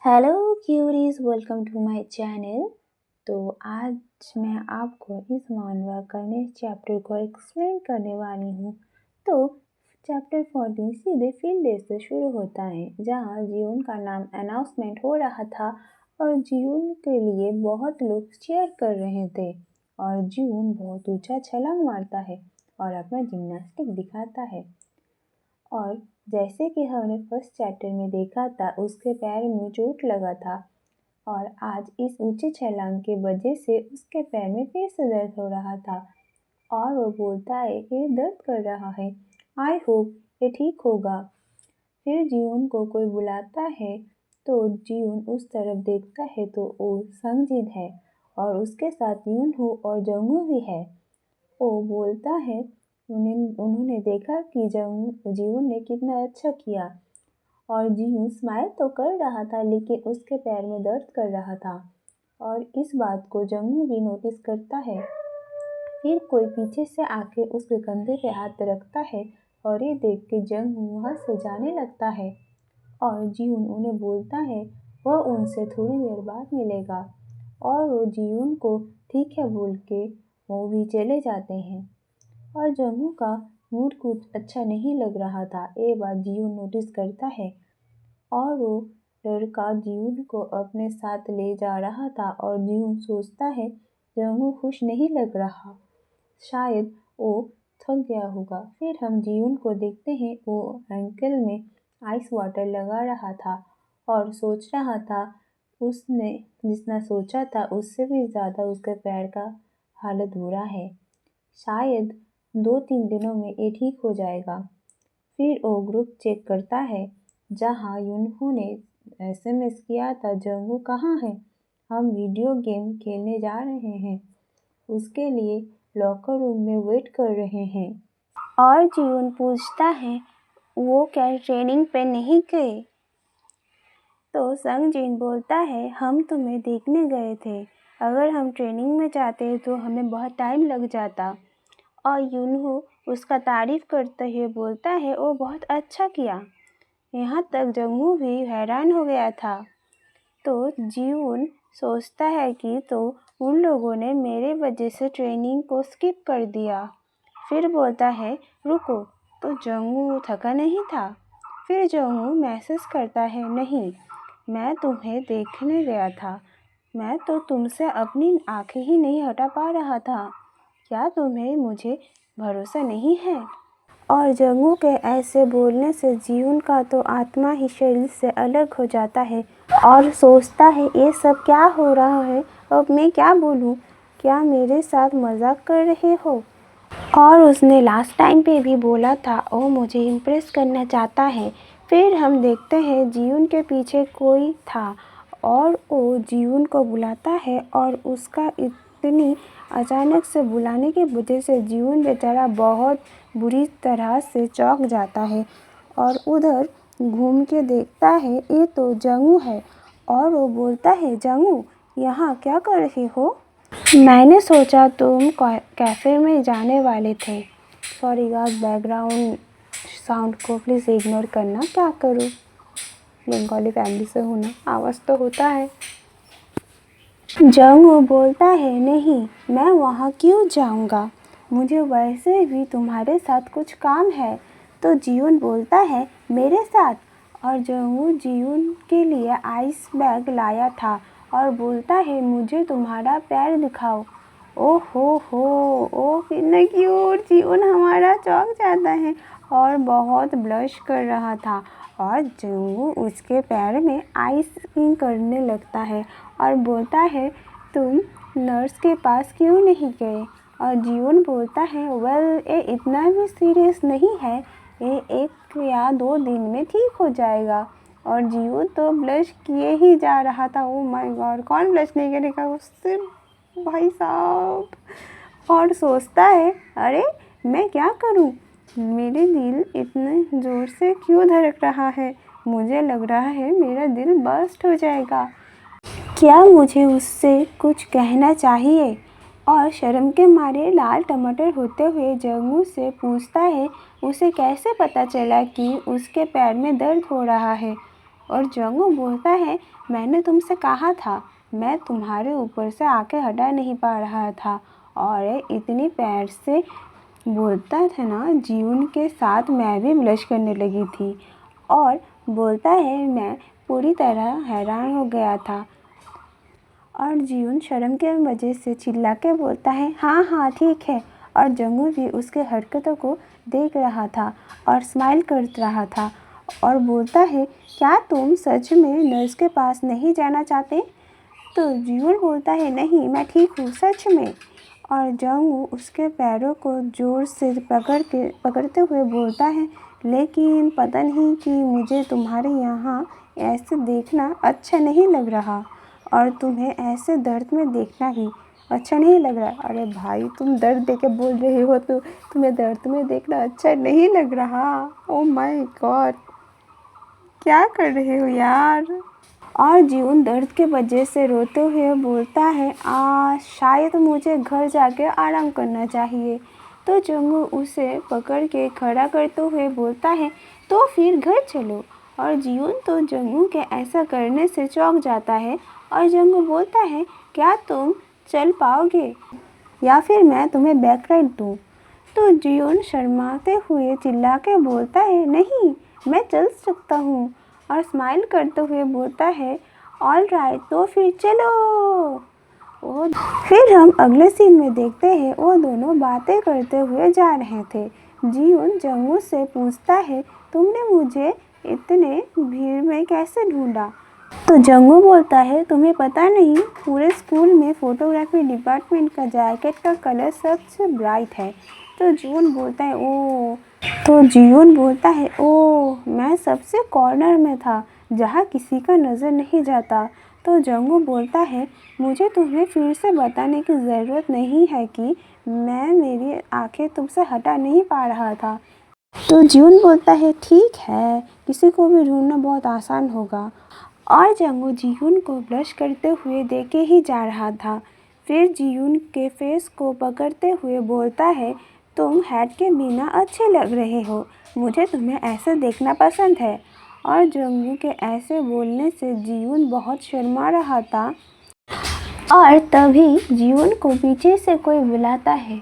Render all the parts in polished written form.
Hello queries, welcome to my channel. तो आज मैं आपको इस मानवा करने चैप्टर को एक्सप्लेन करने वाली हूँ। तो चैप्टर 14 सीधे फील्ड डे से शुरू होता है, जहाँ जीवन का नाम अनाउंसमेंट हो रहा था और जीवन के लिए बहुत लोग चीयर कर रहे थे। और जीवन बहुत ऊंचा छलांग मारता है और अपना जिम्नास्टिक दिखाता है। और जैसे कि हमने फर्स्ट चैप्टर में देखा था, उसके पैर में चोट लगा था और आज इस ऊंचे छलांग के वजह से उसके पैर में फिर से दर्द हो रहा था। और वो बोलता है ये दर्द कर रहा है, आई होप ये ठीक होगा। फिर जीवन को कोई बुलाता है तो जीवन उस तरफ देखता है तो वो संगजीत है और उसके साथ यूनहो और जंगू भी है। वो बोलता है उन्होंने देखा कि जीवन ने कितना अच्छा किया। और जीवन स्माइल तो कर रहा था, लेकिन उसके पैर में दर्द कर रहा था और इस बात को जंगू भी नोटिस करता है। फिर कोई पीछे से आके उसके कंधे पे हाथ रखता है और ये देख के जंगू वहाँ से जाने लगता है। और जीवन उन्हें बोलता है वह उनसे थोड़ी देर बाद मिलेगा और वो जीवन को ठीक है बोल के वो भी चले जाते हैं। और जंगू का मूड कुछ अच्छा नहीं लग रहा था। ये बात जीवन नोटिस करता है और वो लड़का जीवन को अपने साथ ले जा रहा था और जीवन सोचता है जंगू खुश नहीं लग रहा, शायद वो थक गया होगा। फिर हम जीवन को देखते हैं, वो एंकल में आइस वाटर लगा रहा था और सोच रहा था उसने जितना सोचा था उससे भी ज़्यादा उसके पैर का हालत बुरा है। शायद 2-3 दिनों में ये ठीक हो जाएगा। फिर वो ग्रुप चेक करता है जहाँ यूनहो ने एसएमएस किया था, जंगू कहाँ है, हम वीडियो गेम खेलने जा रहे हैं, उसके लिए लॉकर रूम में वेट कर रहे हैं। और जीवन पूछता है वो क्या ट्रेनिंग पे नहीं गए। तो संगजीन बोलता है हम तुम्हें देखने गए थे, अगर हम ट्रेनिंग में जाते तो हमें बहुत टाइम लग जाता। और यूनहो उसका तारीफ करते हुए बोलता है वो बहुत अच्छा किया। यहाँ तक जंगू भी हैरान हो गया था। तो जीवन सोचता है कि तो उन लोगों ने मेरे वजह से ट्रेनिंग को स्किप कर दिया। फिर बोलता है रुको, तो जंगू थका नहीं था। फिर जंगू मैसेज करता है नहीं, मैं तुम्हें देखने गया था, मैं तो तुमसे अपनी आंखें ही नहीं हटा पा रहा था, क्या तुम्हें मुझे भरोसा नहीं है। और जंगू के ऐसे बोलने से जीवन का तो आत्मा ही शरीर से अलग हो जाता है और सोचता है ये सब क्या हो रहा है, अब मैं क्या बोलूँ, क्या मेरे साथ मजाक कर रहे हो। और उसने लास्ट टाइम पे भी बोला था वो मुझे इम्प्रेस करना चाहता है। फिर हम देखते हैं जीवन के पीछे कोई था और वो जीवन को बुलाता है और उसका इतनी अचानक से बुलाने की वजह से जीवन बेचारा बहुत बुरी तरह से चौंक जाता है और उधर घूम के देखता है ये तो जंगू है। और वो बोलता है जंगू यहाँ क्या कर रहे हो, मैंने सोचा तुम कैफ़े में जाने वाले थे। सॉरी गाइस, बैकग्राउंड साउंड को प्लीज़ इग्नोर करना, क्या करूँ, बंगाली फैमिली से होना आवाज़ तो होता है। जंगू बोलता है नहीं, मैं वहाँ क्यों जाऊँगा, मुझे वैसे भी तुम्हारे साथ कुछ काम है। तो जीवन बोलता है मेरे साथ। और जंगू जीवन के लिए आइस बैग लाया था और बोलता है मुझे तुम्हारा पैर दिखाओ। ओहो हो, ओ कितना क्यूट, जीवन हमारा चौंक जाता है और बहुत ब्लश कर रहा था। और जंगू उसके पैर में आइसिंग करने लगता है और बोलता है तुम नर्स के पास क्यों नहीं गए। और जीवन बोलता है वेल ये इतना भी सीरियस नहीं है, ये 1 या 2 दिन में ठीक हो जाएगा। और जीवन तो ब्लश किए ही जा रहा था। ओ माय गॉड, कौन ब्लश नहीं करेगा उससे, भाई साहब। और सोचता है अरे मैं क्या करूं, मेरे दिल इतने ज़ोर से क्यों धड़क रहा है, मुझे लग रहा है मेरा दिल बर्स्ट हो जाएगा, क्या मुझे उससे कुछ कहना चाहिए। और शर्म के मारे लाल टमाटर होते हुए जंगू से पूछता है उसे कैसे पता चला कि उसके पैर में दर्द हो रहा है। और जंगू बोलता है, मैंने तुमसे कहा था, मैं तुम्हारे ऊपर से आके हटा नहीं पा रहा था। और इतनी प्यार से बोलता था ना, जीवन के साथ मैं भी ब्लश करने लगी थी और बोलता है, मैं पूरी तरह हैरान हो गया था। और जीवन शर्म के वजह से चिल्ला के बोलता है, हाँ हाँ ठीक है। और जंगू भी उसके हरकतों को देख रहा था और स्माइल कर रहा था और बोलता है, क्या तुम सच में नर्स के पास नहीं जाना चाहते? तो जीवन बोलता है, नहीं मैं ठीक हूँ सच में। और जंगू उसके पैरों को ज़ोर से पकड़ते हुए बोलता है, लेकिन पता नहीं कि मुझे तुम्हारे यहाँ ऐसे देखना अच्छा नहीं लग रहा और तुम्हें ऐसे दर्द में देखना भी अच्छा नहीं लग रहा। अरे भाई, तुम दर्द देके बोल रहे हो तो तुम्हें दर्द में देखना अच्छा नहीं लग रहा? ओह माय गॉड, क्या कर रहे हो यार? और जीवन दर्द के वजह से रोते हुए बोलता है, शायद मुझे घर जाके आराम करना चाहिए। तो जंगू उसे पकड़ के खड़ा करते हुए बोलता है, तो फिर घर चलो। और जीवन तो जंगू के ऐसा करने से चौंक जाता है और जंगू बोलता है, क्या तुम चल पाओगे या फिर मैं तुम्हें बैक राइड दूँ? तो जीवन शर्माते हुए चिल्ला के बोलता है, नहीं मैं चल सकता हूँ। और स्माइल करते हुए बोलता है, ऑल राइट तो फिर चलो। वो फिर हम अगले सीन में देखते हैं, वो दोनों बातें करते हुए जा रहे थे। जीवन जंगू से पूछता है, तुमने मुझे इतने भीड़ में कैसे ढूंढा? तो जंगू बोलता है, तुम्हें पता नहीं, पूरे स्कूल में फोटोग्राफी डिपार्टमेंट का जैकेट का कलर सबसे ब्राइट है। तो जीवन बोलता है, ओह मैं सबसे कॉर्नर में था जहाँ किसी का नज़र नहीं जाता। तो जंगू बोलता है, मुझे तुम्हें फिर से बताने की ज़रूरत नहीं है कि मेरी आंखें तुमसे हटा नहीं पा रहा था। तो जीवन बोलता है, ठीक है, किसी को भी ढूंढना बहुत आसान होगा। और जंगू जीवन को ब्लश करते हुए देखे ही जा रहा था। फिर जीवन के फेस को पकड़ते हुए बोलता है, तुम हैट के बिना अच्छे लग रहे हो, मुझे तुम्हें ऐसे देखना पसंद है। और जंगू के ऐसे बोलने से जीवन बहुत शर्मा रहा था और तभी जीवन को पीछे से कोई बुलाता है।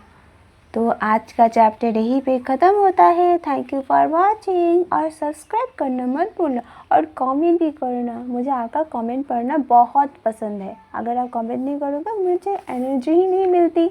तो आज का चैप्टर यहीं पे ख़त्म होता है। थैंक यू फॉर वॉचिंग और सब्सक्राइब करना मत भूलना और कमेंट भी करना। मुझे आपका कमेंट पढ़ना बहुत पसंद है। अगर आप कमेंट नहीं करोगे मुझे एनर्जी ही नहीं मिलती।